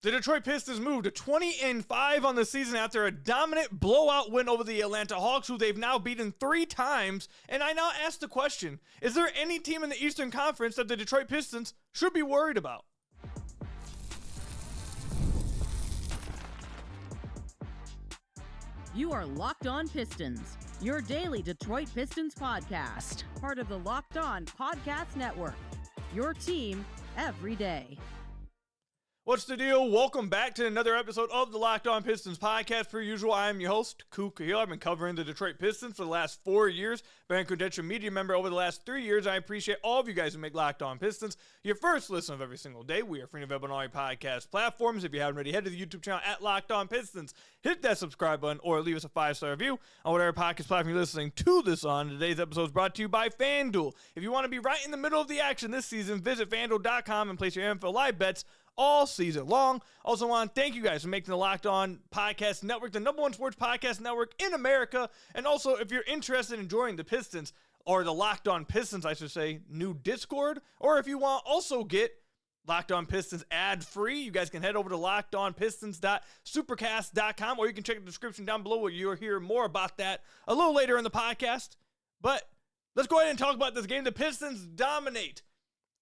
The Detroit Pistons moved to 20-5 on the season after a dominant blowout win over the Atlanta Hawks, who they've now beaten 3 times. And I now ask the question, is there any team in the Eastern Conference that the Detroit Pistons should be worried about? You are Locked On Pistons, your daily Detroit Pistons podcast, part of the Locked On Podcast Network, your team every day. What's the deal? Welcome back to another episode of the Locked On Pistons podcast. Per usual, I am your host, Khahil. I've been covering the Detroit Pistons for the last 4 years. Been a credentialed media member over the last 3 years. I appreciate all of you guys who make Locked On Pistons your first listen of every single day. We are free and available on all your podcast platforms. If you haven't already, head to the YouTube channel at Locked On Pistons. Hit that subscribe button or leave us a 5-star review on whatever podcast platform you're listening to this on. Today's episode is brought to you by FanDuel. If you want to be right in the middle of the action this season, visit FanDuel.com and place your NFL live bets all season long. Also want to thank you guys for making the Locked On Podcast Network the #1 sports podcast network in America. And also, if you're interested in joining the Pistons, or the Locked On Pistons, I should say, new Discord, or if you want to also get Locked On Pistons ad-free, you guys can head over to lockedonpistons.supercast.com, or you can check the description down below where you'll hear more about that a little later in the podcast. But let's go ahead and talk about this game. The Pistons dominate,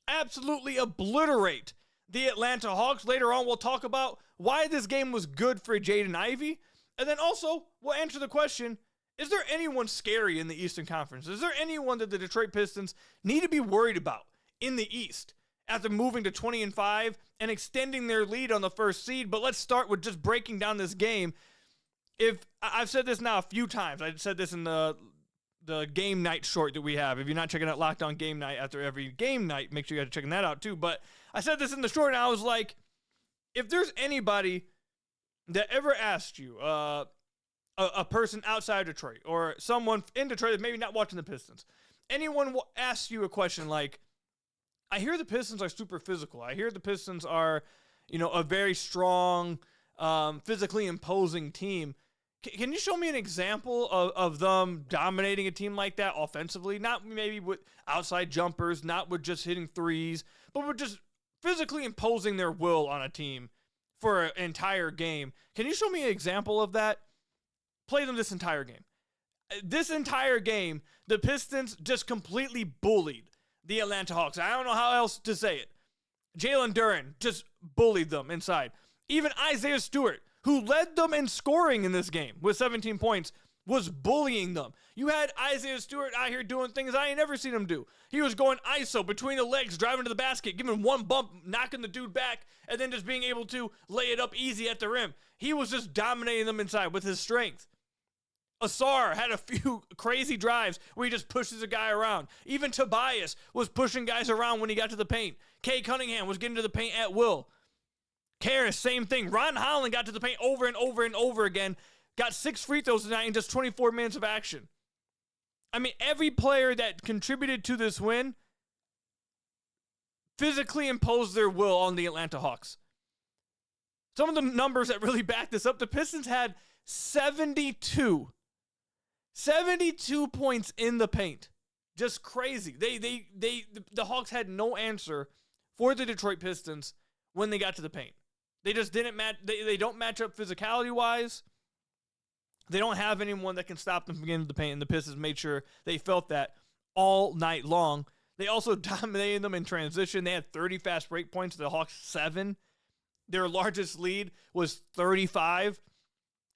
absolutely obliterate the Atlanta Hawks. Later on, we'll talk about why this game was good for Jaden Ivey. And then also, we'll answer the question, is there anyone scary in the Eastern Conference? Is there anyone that the Detroit Pistons need to be worried about in the East after moving to 20-5 and extending their lead on the first seed? But let's start with just breaking down this game. If I've said this now a few times. I said this in the game night short that we have. If you're not checking out Locked On Game Night after every game night, make sure you guys are checking that out too. But I said this in the short, and I was like, if there's anybody that ever asked you, a person outside Detroit or someone in Detroit that's maybe not watching the Pistons, anyone will ask you a question like, I hear the Pistons are super physical. I hear the Pistons are, a very strong, physically imposing team. Can you show me an example of them dominating a team like that offensively? Not maybe with outside jumpers, not with just hitting threes, but with just physically imposing their will on a team for an entire game. Can you show me an example of that? Play them this entire game. This entire game, the Pistons just completely bullied the Atlanta Hawks. I don't know how else to say it. Jalen Duren just bullied them inside. Even Isaiah Stewart, who led them in scoring in this game with 17 points, was bullying them. You had Isaiah Stewart out here doing things I ain't never seen him do. He was going ISO between the legs, driving to the basket, giving one bump, knocking the dude back, and then just being able to lay it up easy at the rim. He was just dominating them inside with his strength. Asar had a few crazy drives where he just pushes a guy around. Even Tobias was pushing guys around when he got to the paint. Kay Cunningham was getting to the paint at will. Karras, same thing. Ron Holland got to the paint over and over and over again. Got 6 free throws tonight in just 24 minutes of action. I mean, every player that contributed to this win physically imposed their will on the Atlanta Hawks. Some of the numbers that really back this up, the Pistons had 72 points in the paint. Just crazy. The Hawks had no answer for the Detroit Pistons when they got to the paint. They just didn't match. They don't match up physicality-wise. They don't have anyone that can stop them from getting to the paint, and the Pistons made sure they felt that all night long. They also dominated them in transition. They had 30 fast break points. The Hawks 7. Their largest lead was 35.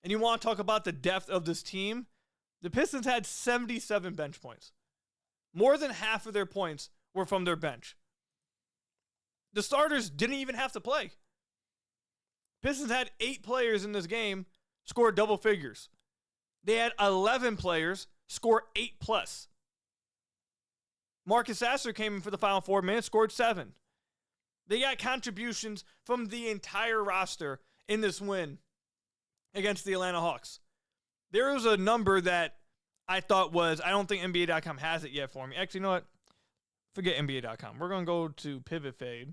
And you want to talk about the depth of this team? The Pistons had 77 bench points. More than half of their points were from their bench. The starters didn't even have to play. Pistons had 8 players in this game score double figures. They had 11 players score 8+. Marcus Sasser came in for the final 4 minutes, scored 7. They got contributions from the entire roster in this win against the Atlanta Hawks. There was a number that I thought was, I don't think NBA.com has it yet for me. Actually, you know what? Forget NBA.com. We're going to go to Pivot Fade.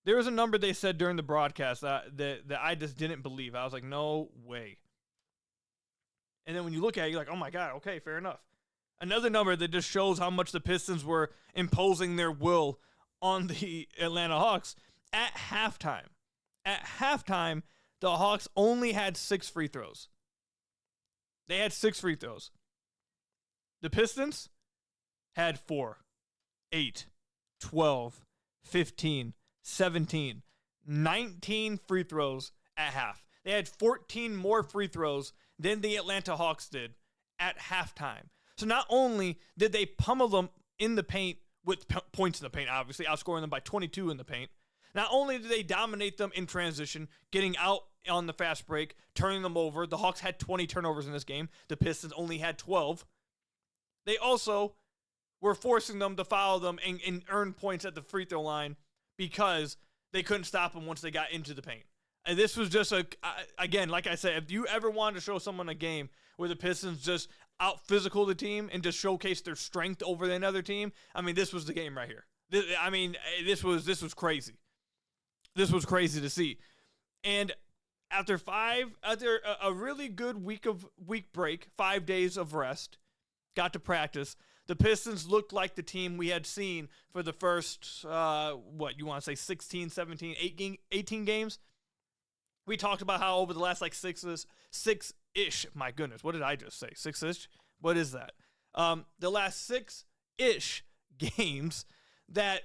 There was a number they said during the broadcast that I just didn't believe. I was like, no way. And then when you look at it, you're like, oh my God, okay, fair enough. Another number that just shows how much the Pistons were imposing their will on the Atlanta Hawks. At halftime, the Hawks only had 6 free throws. They had 6 free throws. The Pistons had 4, 8, 12, 15, 17, 19 free throws at half. They had 14 more free throws than the Atlanta Hawks did at halftime. So not only did they pummel them in the paint with points in the paint, obviously, outscoring them by 22 in the paint, not only did they dominate them in transition, getting out on the fast break, turning them over. The Hawks had 20 turnovers in this game. The Pistons only had 12. They also were forcing them to foul them and earn points at the free throw line because they couldn't stop them once they got into the paint. And this was just again, like I said, if you ever wanted to show someone a game where the Pistons just out physical the team and just showcase their strength over another team, I mean, this was the game right here. This was crazy. This was crazy to see. And after a really good week break, 5 days of rest, got to practice, the Pistons looked like the team we had seen for the first, 16, 17, 18 games? We talked about how over the last six-ish, my goodness, what did I just say? 6-ish? What is that? The last 6-ish games that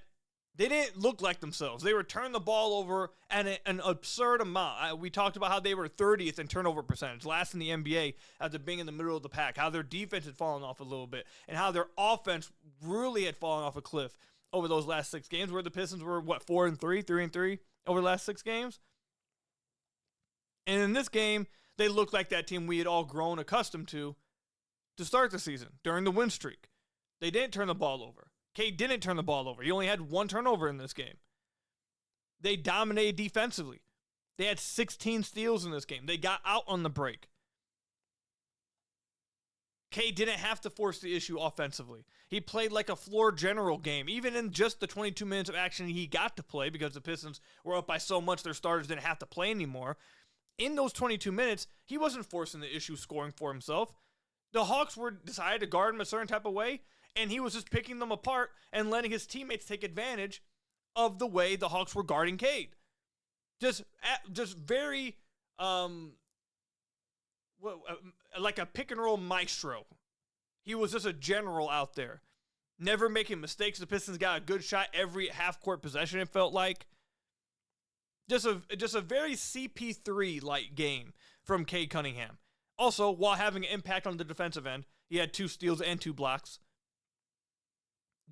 they didn't look like themselves. They were turning the ball over at an absurd amount. We talked about how they were 30th in turnover percentage, last in the NBA after being in the middle of the pack, how their defense had fallen off a little bit, and how their offense really had fallen off a cliff over those last 6 games, where the Pistons were, 4-3, 3-3 over the last 6 games? And in this game, they looked like that team we had all grown accustomed to start the season during the win streak. They didn't turn the ball over. Cade didn't turn the ball over. He only had 1 turnover in this game. They dominated defensively. They had 16 steals in this game. They got out on the break. Cade didn't have to force the issue offensively. He played like a floor general game, even in just the 22 minutes of action he got to play because the Pistons were up by so much their starters didn't have to play anymore. In those 22 minutes, he wasn't forcing the issue scoring for himself. The Hawks decided to guard him a certain type of way, and he was just picking them apart and letting his teammates take advantage of the way the Hawks were guarding Cade. Just very, like a pick and roll maestro. He was just a general out there, never making mistakes. The Pistons got a good shot every half-court possession, it felt like. Just a very CP3-like game from Cade Cunningham. Also, while having an impact on the defensive end, he had 2 steals and 2 blocks.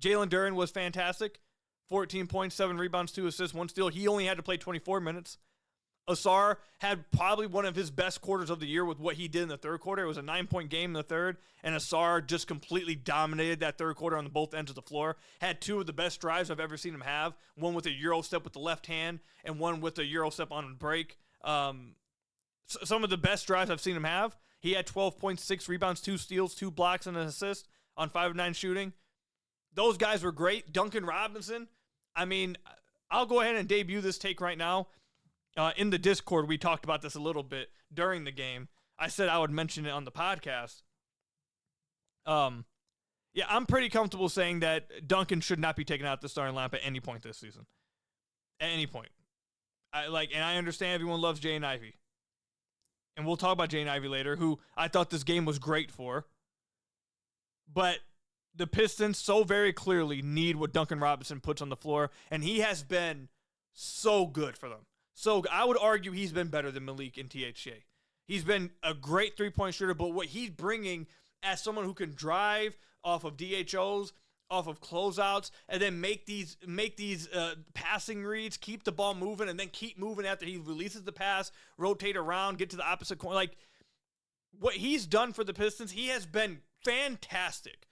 Jalen Duren was fantastic. 14 points, 7 rebounds, 2 assists, 1 steal. He only had to play 24 minutes. Asar had probably one of his best quarters of the year with what he did in the third quarter. It was a 9-point game in the third, and Asar just completely dominated that third quarter on both ends of the floor. Had 2 of the best drives I've ever seen him have. One with a Euro step with the left hand, and one with a Euro step on break. Some of the best drives I've seen him have. He had 12 points, 6 rebounds, 2 steals, 2 blocks, and an assist on 5 of 9 shooting. Those guys were great. Duncan Robinson, I mean, I'll go ahead and debut this take right now. In the Discord, we talked about this a little bit during the game. I said I would mention it on the podcast. Yeah, I'm pretty comfortable saying that Duncan should not be taken out the starting lineup at any point this season. At any point. And I understand everyone loves Jaden Ivey. And we'll talk about Jaden Ivey later, who I thought this game was great for. But the Pistons so very clearly need what Duncan Robinson puts on the floor, and he has been so good for them. So I would argue he's been better than Malik and THJ. He's been a great three-point shooter, but what he's bringing as someone who can drive off of DHOs, off of closeouts, and then make these passing reads, keep the ball moving, and then keep moving after he releases the pass, rotate around, get to the opposite corner. Like, what he's done for the Pistons, he has been fantastic.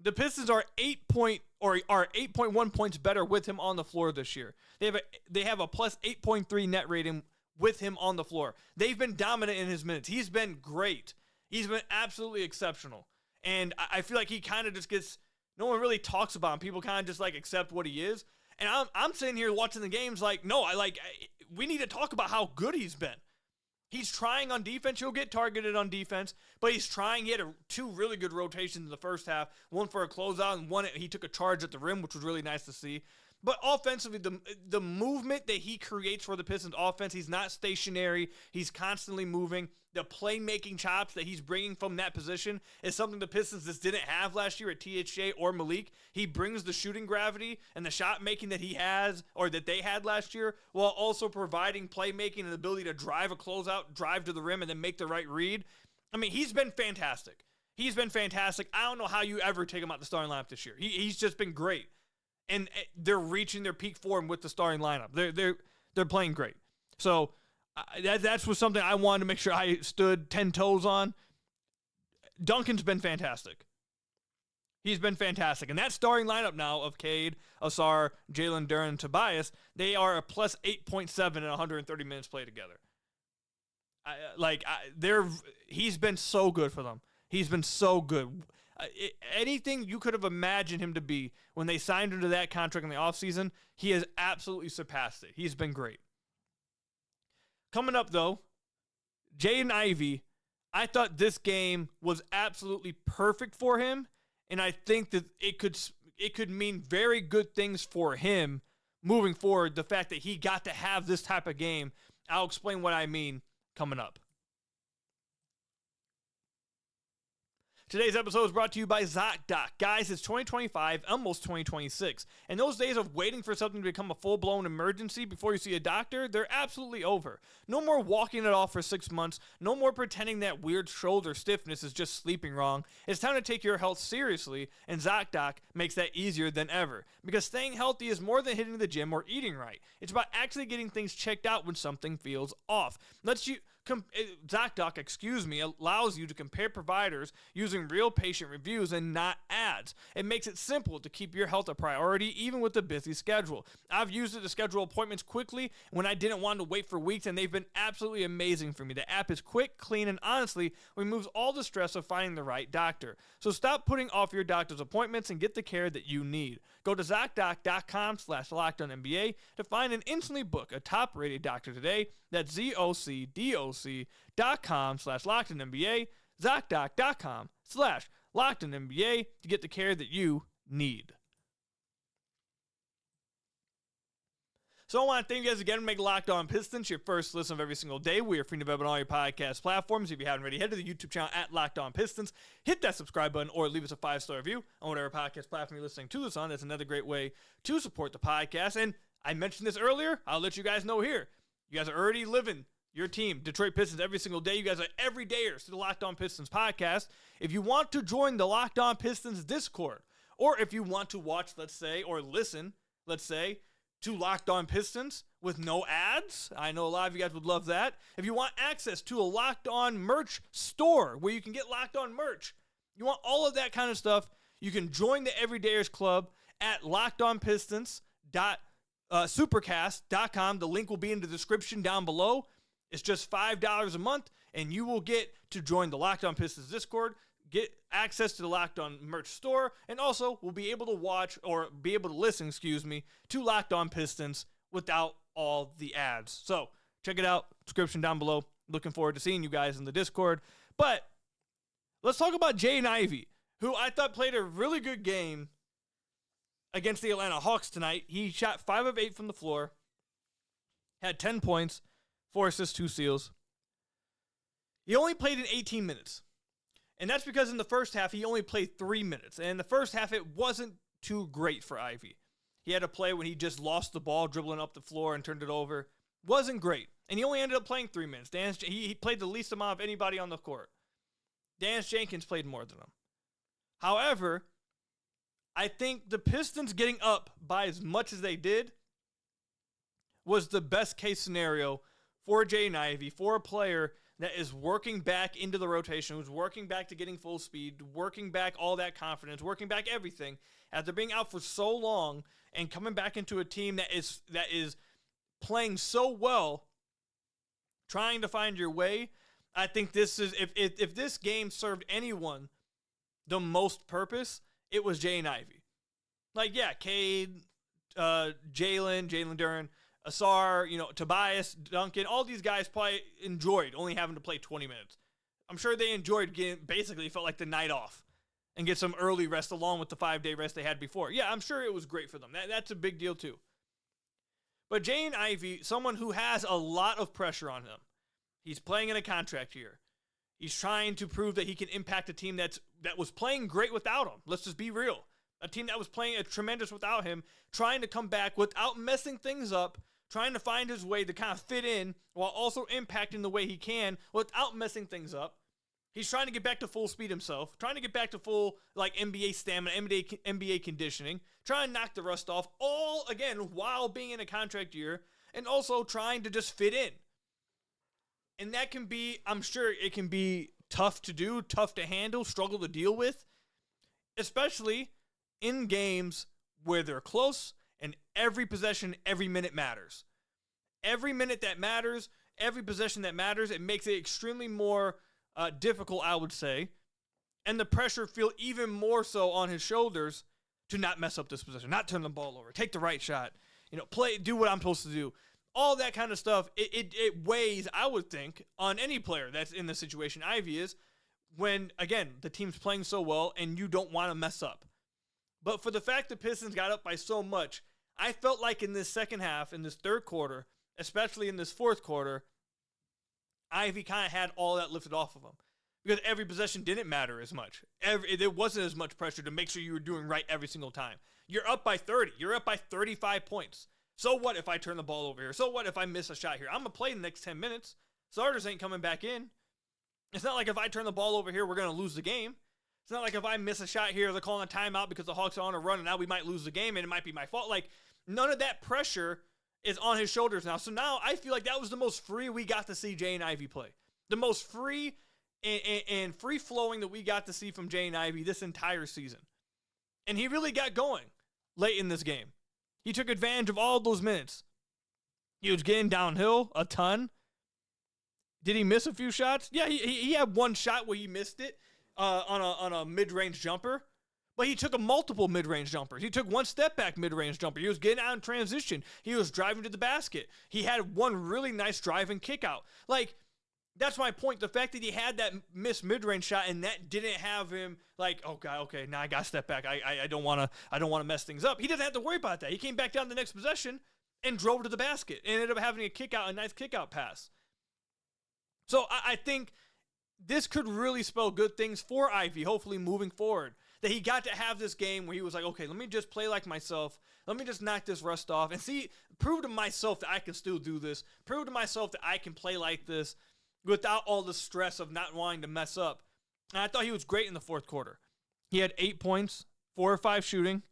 The Pistons are 8.1 points better with him on the floor this year. They have a plus 8.3 net rating with him on the floor. They've been dominant in his minutes. He's been great. He's been absolutely exceptional. And I feel like he kind of just gets, no one really talks about him. People kind of just like accept what he is. And I'm sitting here watching the games like, no, we need to talk about how good he's been. He's trying on defense. He'll get targeted on defense, but he's trying. He had 2 really good rotations in the first half, one for a closeout and one he took a charge at the rim, which was really nice to see. But offensively, the movement that he creates for the Pistons offense, he's not stationary. He's constantly moving. The playmaking chops that he's bringing from that position is something the Pistons just didn't have last year at THJ or Malik. He brings the shooting gravity and the shot making that he has, or that they had last year, while also providing playmaking and the ability to drive a closeout, drive to the rim, and then make the right read. I mean, he's been fantastic. He's been fantastic. I don't know how you ever take him out the starting lineup this year. He's just been great. And they're reaching their peak form with the starting lineup. They're playing great. So that's was something I wanted to make sure I stood 10 toes on. Duncan's been fantastic. He's been fantastic. And that starting lineup now of Cade, Ausar, Jalen Duren, and Tobias, they are a plus 8.7 in 130 minutes played together. He's been so good for them. He's been so good. Anything you could have imagined him to be when they signed him to that contract in the offseason, he has absolutely surpassed it. He's been great. Coming up, though, Jaden Ivey, I thought this game was absolutely perfect for him, and I think that it could mean very good things for him moving forward, the fact that he got to have this type of game. I'll explain what I mean coming up. Today's episode is brought to you by ZocDoc. Guys, it's 2025, almost 2026. And those days of waiting for something to become a full-blown emergency before you see a doctor, they're absolutely over. No more walking it off for 6 months. No more pretending that weird shoulder stiffness is just sleeping wrong. It's time to take your health seriously, and ZocDoc makes that easier than ever. Because staying healthy is more than hitting the gym or eating right. It's about actually getting things checked out when something feels off. ZocDoc, allows you to compare providers using real patient reviews and not ads. It makes it simple to keep your health a priority, even with a busy schedule. I've used it to schedule appointments quickly when I didn't want to wait for weeks, and they've been absolutely amazing for me. The app is quick, clean, and honestly removes all the stress of finding the right doctor. So stop putting off your doctor's appointments and get the care that you need. Go to ZocDoc.com/LockedOnNBA to find and instantly book a top-rated doctor today. That's ZocDoc.com/LockedOnNBA, ZocDoc.com/LockedOnNBA to get the care that you need. So I want to thank you guys again for making Locked On Pistons your first listen of every single day. We are free to available on all your podcast platforms. If you haven't already, head to the YouTube channel at Locked On Pistons. Hit that subscribe button or leave us a 5-star review on whatever podcast platform you're listening to this on. That's another great way to support the podcast. And I mentioned this earlier. I'll let you guys know here. You guys are already living your team, Detroit Pistons, every single day. You guys are everydayers to the Locked On Pistons podcast. If you want to join the Locked On Pistons Discord, or if you want to watch, let's say, or listen, let's say, to Locked On Pistons with no ads. I know a lot of you guys would love that. If you want access to a Locked On merch store where you can get Locked On merch, you want all of that kind of stuff, you can join the Everydayers Club at LockedOnPistons.supercast.com. The link will be in the description down below. It's just $5 a month, and you will get to join the Locked On Pistons Discord, get access to the Locked On merch store, and also will be able to watch or be able to listen, to Locked On Pistons without all the ads. So check it out, description down below. Looking forward to seeing you guys in the Discord. But let's talk about Jaden Ivey, who I thought played a really good game against the Atlanta Hawks tonight. He shot 5 of 8 from the floor, had 10 points, 4 assists, 2 steals. He only played in 18 minutes. And that's because in the first half, he only played 3 minutes. And in the first half, it wasn't too great for Ivey. He had a play when he just lost the ball, dribbling up the floor and turned it over. Wasn't great. And he only ended up playing 3 minutes. He played the least amount of anybody on the court. Dance Jenkins played more than him. However, I think the Pistons getting up by as much as they did was the best case scenario for Jaden Ivey, for a player that is working back into the rotation, who's working back to getting full speed, working back all that confidence, working back everything after being out for so long and coming back into a team that is playing so well, trying to find your way. I think this is, if this game served anyone the most purpose, it was Jaden Ivey. Like, yeah, Cade, Jalen Duren, Ausar, Tobias, Duncan, all these guys probably enjoyed only having to play 20 minutes. I'm sure they enjoyed getting, basically felt like the night off and get some early rest along with the 5-day rest they had before. Yeah, I'm sure it was great for them. That's a big deal too. But Jaden Ivey, someone who has a lot of pressure on him. He's playing in a contract year. He's trying to prove that he can impact a team that was playing great without him. Let's just be real. A team that was playing a tremendous without him, trying to come back without messing things up, trying to find his way to kind of fit in while also impacting the way he can without messing things up. He's trying to get back to full speed himself, trying to get back to full like NBA stamina, NBA conditioning, trying to knock the rust off, all again while being in a contract year and also trying to just fit in. And that can be, I'm sure it can be tough to do, tough to handle, struggle to deal with, especially in games where they're close and every possession, every minute matters. Every minute that matters, every possession that matters, it makes it extremely more difficult, I would say, and the pressure feel even more so on his shoulders to not mess up this possession, not turn the ball over, take the right shot, do what I'm supposed to do. All that kind of stuff, it weighs, I would think, on any player that's in the situation Ivey is when, again, the team's playing so well and you don't want to mess up. But for the fact the Pistons got up by so much, I felt like in this second half, in this third quarter, especially in this fourth quarter, Ivey kind of had all that lifted off of him because every possession didn't matter as much. There wasn't as much pressure to make sure you were doing right every single time. You're up by 30. You're up by 35 points. So what if I turn the ball over here? So what if I miss a shot here? I'm going to play the next 10 minutes. Starters ain't coming back in. It's not like if I turn the ball over here, we're going to lose the game. It's not like if I miss a shot here, they're calling a timeout because the Hawks are on a run and now we might lose the game and it might be my fault. Like, none of that pressure is on his shoulders now. So now I feel like that was the most free we got to see Jaden Ivey play. The most free and free-flowing that we got to see from Jaden Ivey this entire season. And he really got going late in this game. He took advantage of all those minutes. He was getting downhill a ton. Did he miss a few shots? Yeah, he had one shot where he missed it on a mid-range jumper. But he took multiple mid-range jumpers. He took one step-back mid-range jumper. He was getting out in transition. He was driving to the basket. He had one really nice drive and kick out. Like, that's my point. The fact that he had that missed mid-range shot and that didn't have him like, oh God, okay, now I got to step back. I don't want to mess things up. He doesn't have to worry about that. He came back down the next possession and drove to the basket and ended up having a nice kick-out pass. So I think this could really spell good things for Ivey, hopefully moving forward. That he got to have this game where he was like, okay, let me just play like myself. Let me just knock this rust off and prove to myself that I can still do this. Prove to myself that I can play like this without all the stress of not wanting to mess up. And I thought he was great in the fourth quarter. He had 8 points, 4 or 5 shooting.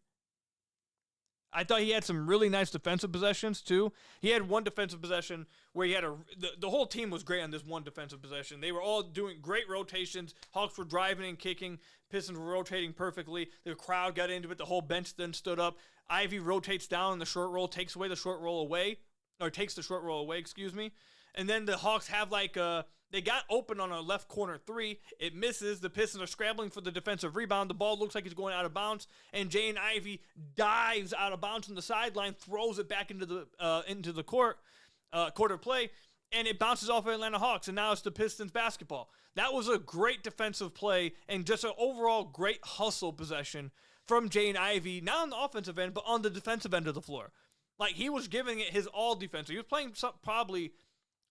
I thought he had some really nice defensive possessions too. He had one defensive possession where he had the whole team was great on this one defensive possession. They were all doing great rotations. Hawks were driving and kicking. Pistons were rotating perfectly. The crowd got into it. The whole bench then stood up. Ivey rotates down in the short roll, takes the short roll away. And then the Hawks have they got open on a left corner 3. It misses. The Pistons are scrambling for the defensive rebound. The ball looks like it's going out of bounds. And Jaden Ivey dives out of bounds from the sideline, throws it back into the court of play, and it bounces off of Atlanta Hawks. And now it's the Pistons basketball. That was a great defensive play and just an overall great hustle possession from Jaden Ivey, not on the offensive end, but on the defensive end of the floor. Like, he was giving it his all defensive. He was playing probably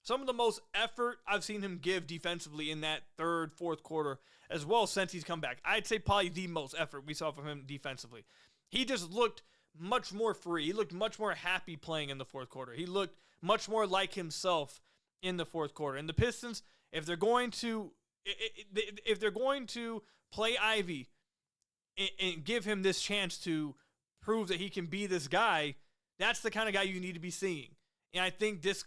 some of the most effort I've seen him give defensively in that third, fourth quarter as well since he's come back. I'd say probably the most effort we saw from him defensively. He just looked much more free. He looked much more happy playing in the fourth quarter. He looked much more like himself in the fourth quarter. And the Pistons, if they're going to play Ivey and give him this chance to prove that he can be this guy, that's the kind of guy you need to be seeing. And I think this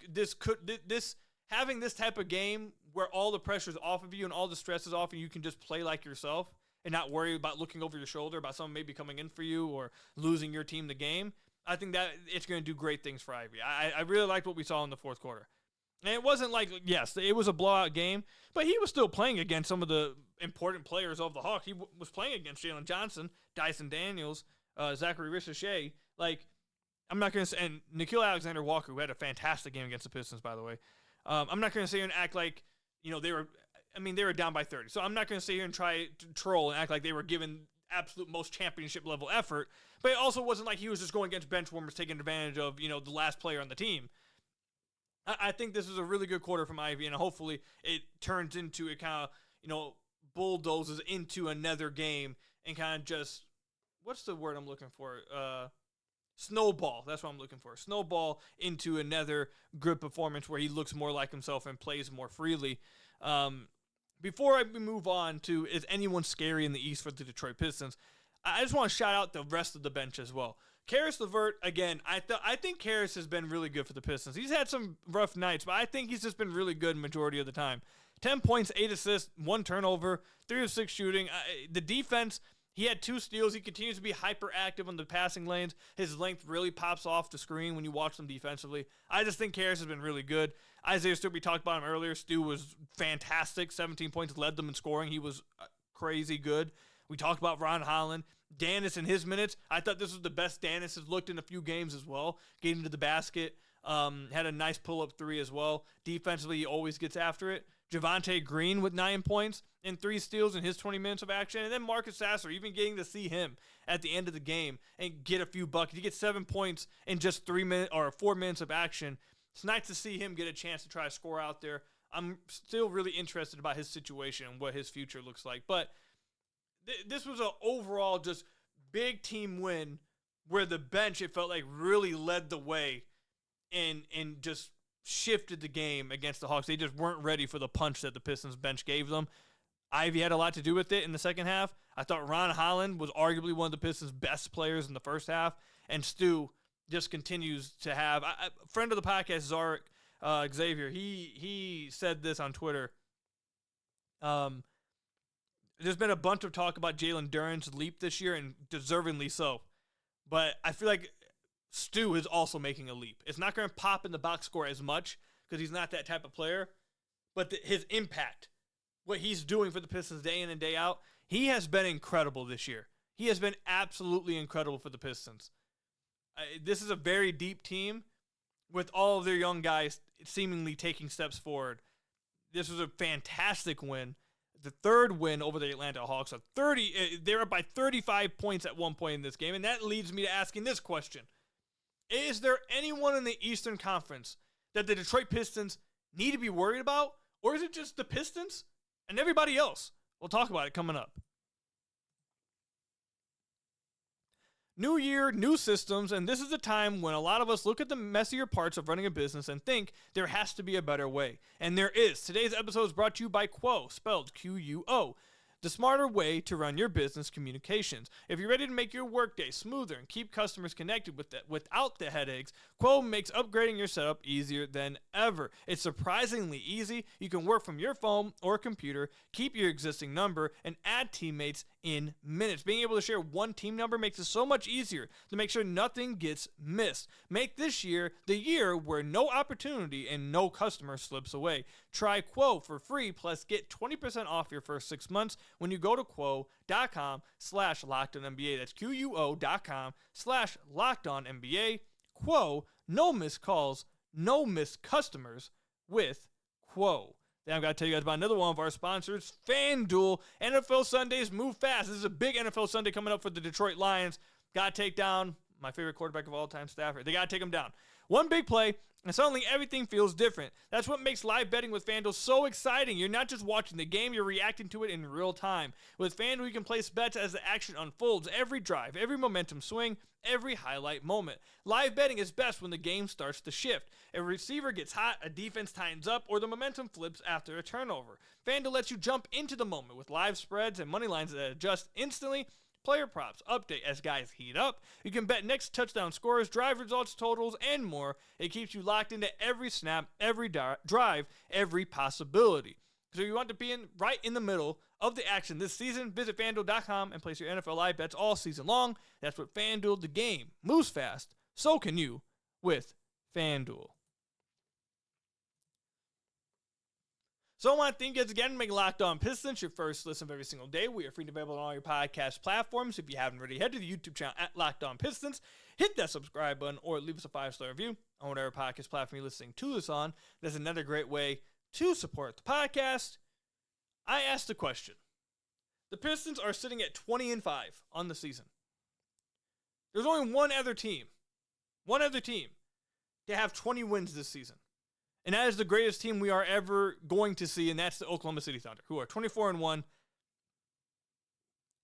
having this type of game where all the pressure's off of you and all the stress is off and you can just play like yourself and not worry about looking over your shoulder about someone maybe coming in for you or losing your team the game, I think that it's going to do great things for Ivey. I really liked what we saw in the fourth quarter. And it wasn't like, yes, it was a blowout game, but he was still playing against some of the important players of the Hawks. He was playing against Jalen Johnson, Dyson Daniels, Zachary Ricochet. Like, I'm not going to say, and Nickeil Alexander-Walker, who had a fantastic game against the Pistons, by the way. I'm not going to say and act like, they were I mean, they were down by 30. So I'm not going to sit here and try to troll and act like they were given absolute most championship level effort. But it also wasn't like he was just going against bench warmers taking advantage of, the last player on the team. I think this is a really good quarter from Ivey, and hopefully it turns into it kind of, bulldozes into another game and kind of just, what's the word I'm looking for? Snowball. That's what I'm looking for. Snowball into another good performance where he looks more like himself and plays more freely. Before I move on to, is anyone scary in the East for the Detroit Pistons? I just want to shout out the rest of the bench as well. Karis LeVert, again, I think Karis has been really good for the Pistons. He's had some rough nights, but I think he's just been really good majority of the time. 10 points, 8 assists, 1 turnover, 3 of 6 shooting. The defense, he had 2 steals. He continues to be hyperactive on the passing lanes. His length really pops off the screen when you watch them defensively. I just think Karis has been really good. Isaiah Stewart, we talked about him earlier. Stu was fantastic. 17 points, led them in scoring. He was crazy good. We talked about Ron Holland. Danis in his minutes, I thought this was the best Danis has looked in a few games as well. Getting to the basket, had a nice pull-up 3 as well. Defensively, he always gets after it. Javonte Green with 9 points and 3 steals in his 20 minutes of action. And then Marcus Sasser, even getting to see him at the end of the game and get a few buckets. He gets 7 points in just 4 minutes of action. It's nice to see him get a chance to try to score out there. I'm still really interested about his situation and what his future looks like. But this was an overall just big team win where the bench, it felt like, really led the way and just shifted the game against the Hawks. They just weren't ready for the punch that the Pistons bench gave them. Ivy had a lot to do with it in the second half. I thought Ron Holland was arguably one of the Pistons' best players in the first half, and Stu just continues to have a friend of the podcast, Zarek Xavier. He said this on Twitter. There's been a bunch of talk about Jalen Duren's leap this year, and deservingly so. But I feel like Stu is also making a leap. It's not going to pop in the box score as much because he's not that type of player. But his impact, what he's doing for the Pistons day in and day out, he has been incredible this year. He has been absolutely incredible for the Pistons. This is a very deep team with all of their young guys seemingly taking steps forward. This was a fantastic win. The third win over the Atlanta Hawks. They're up by 35 points at one point in this game, and that leads me to asking this question. Is there anyone in the Eastern Conference that the Detroit Pistons need to be worried about, or is it just the Pistons and everybody else? We'll talk about it coming up. New year, new systems, and this is the time when a lot of us look at the messier parts of running a business and think there has to be a better way. And there is. Today's episode is brought to you by Quo, spelled Q-U-O, the smarter way to run your business communications. If you're ready to make your workday smoother and keep customers connected without the headaches, Quo makes upgrading your setup easier than ever. It's surprisingly easy. You can work from your phone or computer, keep your existing number, and add teammates in minutes. Being able to share one team number makes it so much easier to make sure nothing gets missed. Make this year the year where no opportunity and no customer slips away. Try Quo for free, plus get 20% off your first 6 months when you go to quo.com/LockedOnNBA. That's QUO.com/LockedOnNBA. Quo, no missed calls, no missed customers with Quo. Then I've got to tell you guys about another one of our sponsors, FanDuel. NFL Sundays move fast. This is a big NFL Sunday coming up for the Detroit Lions. Got to take down my favorite quarterback of all time, Stafford. They got to take him down. One big play, and suddenly everything feels different. That's what makes live betting with FanDuel so exciting. You're not just watching the game, you're reacting to it in real time. With FanDuel, you can place bets as the action unfolds. Every drive, every momentum swing, every highlight moment. Live betting is best when the game starts to shift. A receiver gets hot, a defense tightens up, or the momentum flips after a turnover. FanDuel lets you jump into the moment with live spreads and money lines that adjust instantly. Player props update as guys heat up. You can bet next touchdown scores, drive results, totals, and more. It keeps you locked into every snap, every drive, every possibility. So you want to be right in the middle of the action this season. Visit FanDuel.com and place your NFL live bets all season long. That's what FanDuel, the game moves fast. So can you with FanDuel. So I want to thank you guys again for making Locked On Pistons your first listen of every single day. We are free and available on all your podcast platforms. If you haven't already, head to the YouTube channel at Locked On Pistons. Hit that subscribe button or leave us a 5-star review on whatever podcast platform you're listening to this on. That's another great way to support the podcast. I asked the question. The Pistons are sitting at 20-5 on the season. There's only one other team to have 20 wins this season. And that is the greatest team we are ever going to see, and that's the Oklahoma City Thunder, who are 24-1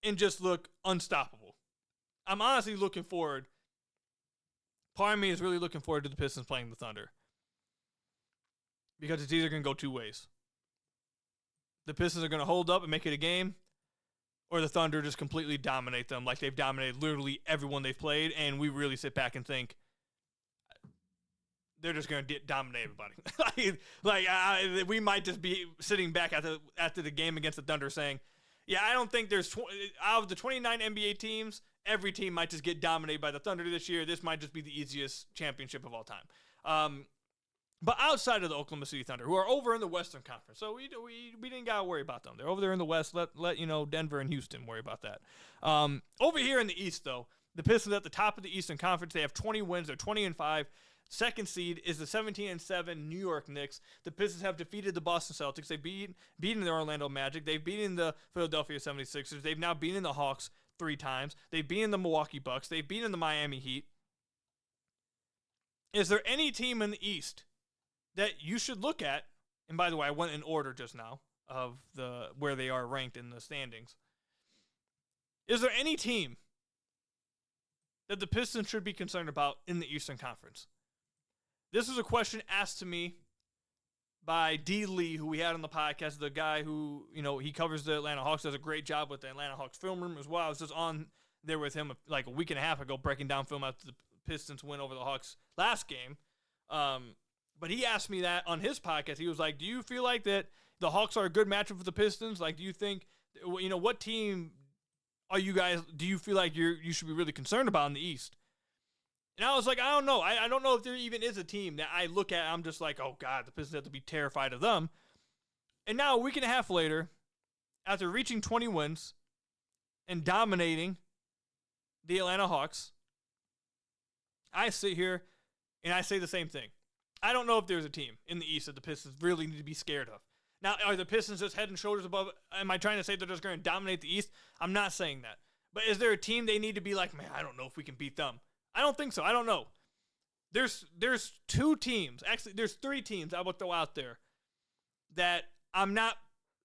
and just look unstoppable. I'm honestly looking forward. Part of me is really looking forward to the Pistons playing the Thunder. Because it's either going to go two ways. The Pistons are going to hold up and make it a game, or the Thunder just completely dominate them like they've dominated literally everyone they've played, and we really sit back and think they're just going to dominate everybody. We might just be sitting back after the game against the Thunder saying, yeah, I don't think there's out of the 29 NBA teams, every team might just get dominated by the Thunder this year. This might just be the easiest championship of all time. But outside of the Oklahoma City Thunder, who are over in the Western Conference, so we didn't gotta worry about them. They're over there in the West. Let Denver and Houston worry about that. Over here in the East, though, the Pistons at the top of the Eastern Conference. They have 20 wins. They're 20-5. Second seed is the 17-7 New York Knicks. The Pistons have defeated the Boston Celtics. They've beaten the Orlando Magic. They've beaten the Philadelphia 76ers. They've now beaten the Hawks 3 times. They've beaten the Milwaukee Bucks. They've beaten the Miami Heat. Is there any team in the East that you should look at? And by the way, I went in order just now of where they are ranked in the standings. Is there any team that the Pistons should be concerned about in the Eastern Conference? This was a question asked to me by D. Lee, who we had on the podcast, the guy who, he covers the Atlanta Hawks, does a great job with the Atlanta Hawks film room as well. I was just on there with him like a week and a half ago, breaking down film after the Pistons win over the Hawks last game. But he asked me that on his podcast. He was like, do you feel like that the Hawks are a good matchup for the Pistons? Like, do you think, what team do you feel like you should be really concerned about in the East? And I was like, I don't know. I don't know if there even is a team that I look at, I'm just like, oh, God, the Pistons have to be terrified of them. And now a week and a half later, after reaching 20 wins and dominating the Atlanta Hawks, I sit here and I say the same thing. I don't know if there's a team in the East that the Pistons really need to be scared of. Now, are the Pistons just head and shoulders above? Am I trying to say they're just going to dominate the East? I'm not saying that. But is there a team they need to be like, man, I don't know if we can beat them? I don't think so. I don't know. There's 2 teams. Actually, there's 3 teams I would throw out there that I'm not,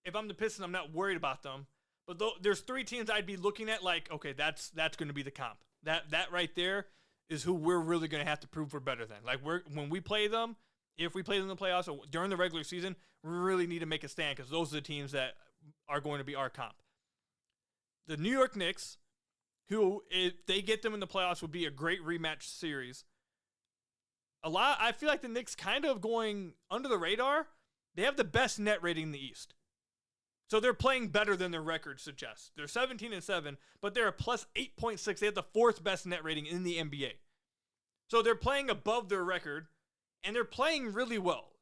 if I'm the Pistons, I'm not worried about them. But there's 3 teams I'd be looking at like, okay, that's going to be the comp. That right there is who we're really going to have to prove we're better than. Like, when we play them, if we play them in the playoffs or during the regular season, we really need to make a stand because those are the teams that are going to be our comp. The New York Knicks, who, if they get them in the playoffs, would be a great rematch series. I feel like the Knicks kind of going under the radar. They have the best net rating in the East. So they're playing better than their record suggests. They're 17-7, but they're a plus 8.6. They have the 4th best net rating in the NBA. So they're playing above their record, and they're playing really well.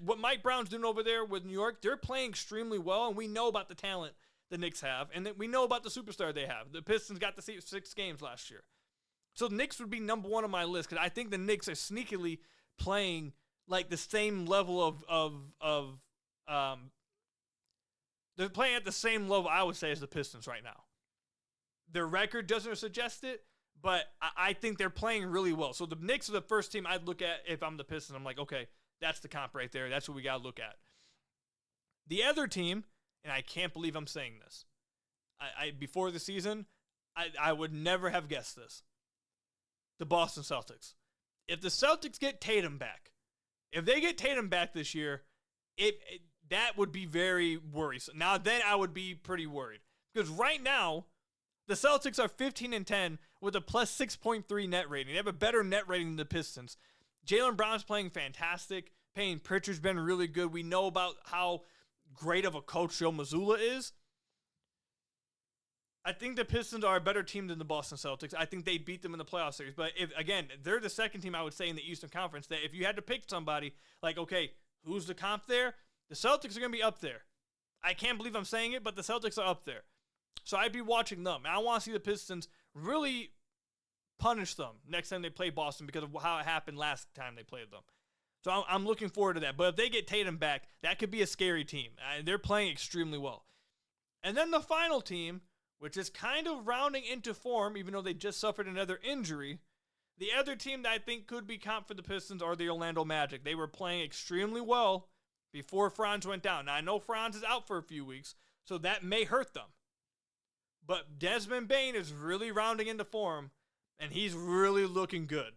What Mike Brown's doing over there with New York, they're playing extremely well, and we know about the talent the Knicks have, and we know about the superstar they have. The Pistons got to see 6 games last year. So the Knicks would be number 1 on my list because I think the Knicks are sneakily playing like the same level they're playing at the same level, I would say, as the Pistons right now. Their record doesn't suggest it, but I think they're playing really well. So the Knicks are the first team I'd look at if I'm the Pistons. I'm like, okay, that's the comp right there. That's what we got to look at. The other team, and I can't believe I'm saying this, before the season, I would never have guessed this. The Boston Celtics. If the Celtics get Tatum back, if they get Tatum back this year, that would be very worrisome. Now, then I would be pretty worried. Because right now, the Celtics are 15-10 with a plus 6.3 net rating. They have a better net rating than the Pistons. Jalen Brown's playing fantastic. Payne Pritchard's been really good. We know about how great of a coach Joe Mazzulla is. I think the Pistons are a better team than the Boston Celtics. I think they beat them in the playoff series. But they're the second team I would say in the Eastern Conference that if you had to pick somebody, like, okay, who's the comp there? The Celtics are going to be up there. I can't believe I'm saying it, but the Celtics are up there. So I'd be watching them. And I want to see the Pistons really punish them next time they play Boston because of how it happened last time they played them. So I'm looking forward to that. But if they get Tatum back, that could be a scary team. They're playing extremely well. And then the final team, which is kind of rounding into form, even though they just suffered another injury. The other team that I think could be comp for the Pistons are the Orlando Magic. They were playing extremely well before Franz went down. Now, I know Franz is out for a few weeks, so that may hurt them. But Desmond Bane is really rounding into form, and he's really looking good.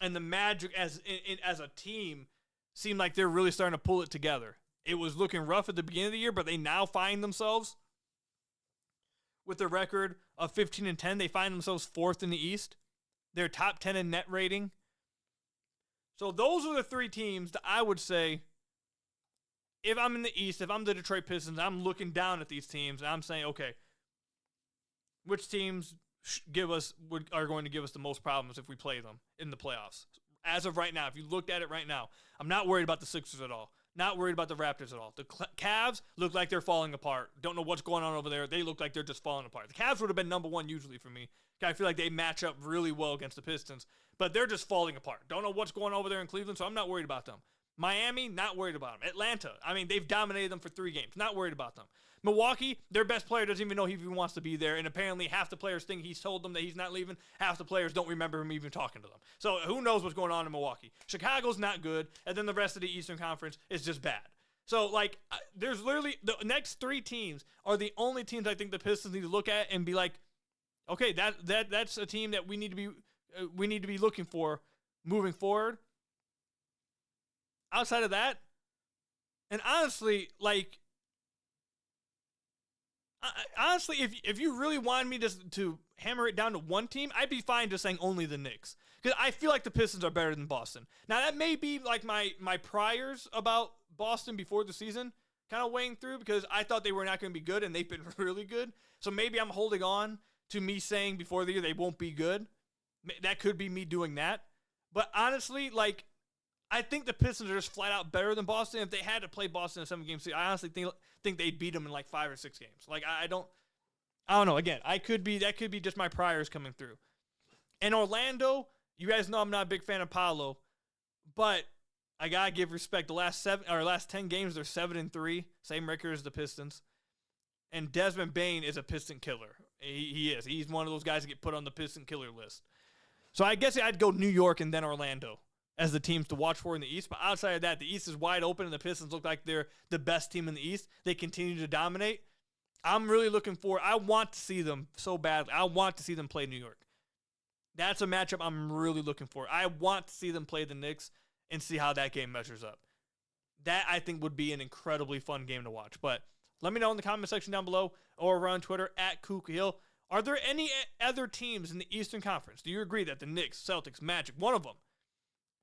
And the Magic, as a team, seem like they're really starting to pull it together. It was looking rough at the beginning of the year, but they now find themselves with a record of 15-10. They find themselves 4th in the East. They're top 10 in net rating. So those are the 3 teams that I would say, if I'm in the East, if I'm the Detroit Pistons, I'm looking down at these teams, and I'm saying, okay, which teams are going to give us the most problems if we play them in the playoffs? As of right now, if you looked at it right now, I'm not worried about the Sixers at all. Not worried about the Raptors at all. The Cavs look like they're falling apart. Don't know what's going on over there. They look like they're just falling apart. The Cavs would have been number 1 usually for me. I feel like they match up really well against the Pistons, but they're just falling apart. Don't know what's going on over there in Cleveland, so I'm not worried about them. Miami, not worried about them. Atlanta, they've dominated them for 3 games. Not worried about them. Milwaukee, their best player doesn't even know he even wants to be there, and apparently half the players think he's told them that he's not leaving. Half the players don't remember him even talking to them. So who knows what's going on in Milwaukee. Chicago's not good, and then the rest of the Eastern Conference is just bad. So, there's literally the next 3 teams are the only teams I think the Pistons need to look at and be like, okay, that's a team that we need to be looking for moving forward. Outside of that, and honestly, if you really wanted me to hammer it down to one team, I'd be fine just saying only the Knicks. Because I feel like the Pistons are better than Boston. Now, that may be like my priors about Boston before the season kind of weighing through, because I thought they were not going to be good, and they've been really good. So maybe I'm holding on to me saying before the year they won't be good. That could be me doing that. But honestly, I think the Pistons are just flat out better than Boston. If they had to play Boston in a 7-game series, I honestly think they'd beat them in 5 or 6 games. I don't know. Again, that could be just my priors coming through. And Orlando, you guys know I'm not a big fan of Paolo, but I gotta give respect. The last 10 games, they're 7-3, same record as the Pistons. And Desmond Bane is a Piston killer. He is. He's one of those guys that get put on the Piston killer list. So I guess I'd go New York and then Orlando as the teams to watch for in the East. But outside of that, the East is wide open, and the Pistons look like they're the best team in the East. They continue to dominate. I'm really looking for. I want to see them so badly. I want to see them play New York. That's a matchup I'm really looking for. I want to see them play the Knicks and see how that game measures up. That, I think, would be an incredibly fun game to watch. But let me know in the comment section down below or over on Twitter @Khahil. Are there any other teams in the Eastern Conference? Do you agree that the Knicks, Celtics, Magic, one of them?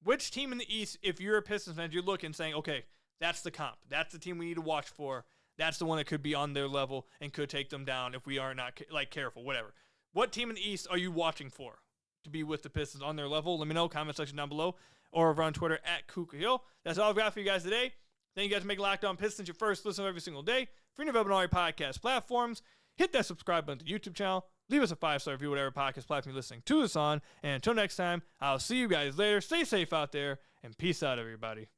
Which team in the East, if you're a Pistons fan, you're looking saying, okay, that's the comp. That's the team we need to watch for. That's the one that could be on their level and could take them down if we are not careful, whatever. What team in the East are you watching for to be with the Pistons on their level? Let me know, comment section down below or over on Twitter @Khahil. That's all I've got for you guys today. Thank you guys for making Locked On Pistons your first listen every single day. Free and available on all your podcast platforms. Hit that subscribe button to the YouTube channel. Leave us a 5-star review, whatever podcast platform you're listening to us on. And until next time, I'll see you guys later. Stay safe out there, and peace out, everybody.